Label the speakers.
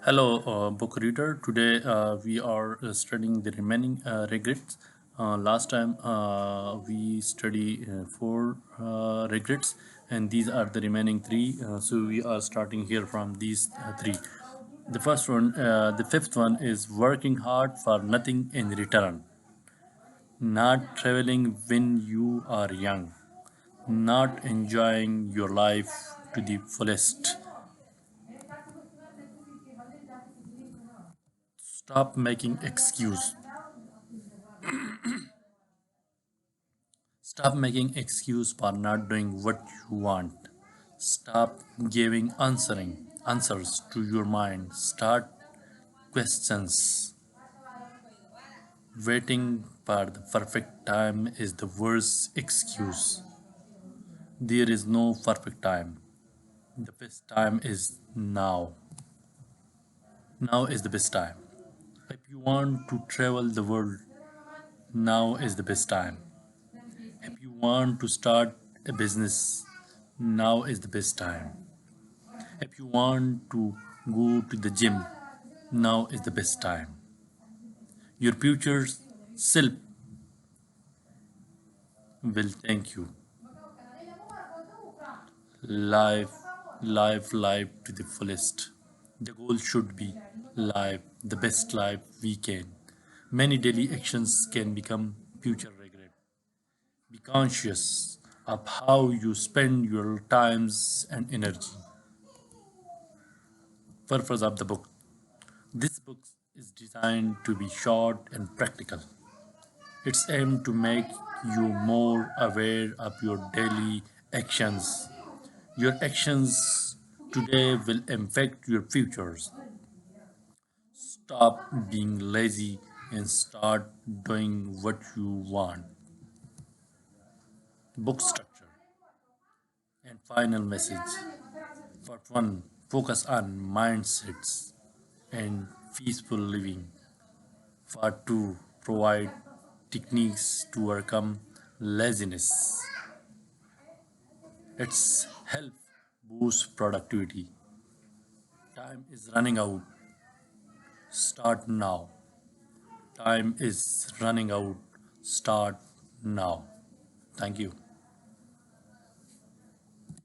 Speaker 1: Hello, book reader. Today we are studying the remaining regrets. Last time we study four regrets, and these are the remaining three. So we are starting here from these three. The first one, the fifth one is working hard for nothing in return, not traveling when you are young, not enjoying your life to the fullest. Stop making excuse. Stop making excuse for not doing what you want. Stop giving answers to your mind. Start questions. Waiting for the perfect time is the worst excuse. There is no perfect time. The best time is now. Now is the best time. If you want to travel the world, now is the best time. If you want to start a business, now is the best time. If you want to go to the gym, now is the best time. Your future self will thank you. Live, life to the fullest. The goal should be live the best life we can. Many daily actions can become future regret. Be conscious of how you spend your times and energy. Purpose of the book. This book is designed to be short and practical. It's aimed to make you more aware of your daily actions. Your actions today will affect your futures. Stop being lazy and start doing what you want. Book structure and final message. Part 1, focus on mindsets and peaceful living. Part 2, provide techniques to overcome laziness. Its help boost productivity. Time is running out. Start now. Time is running out. Start now. Thank you.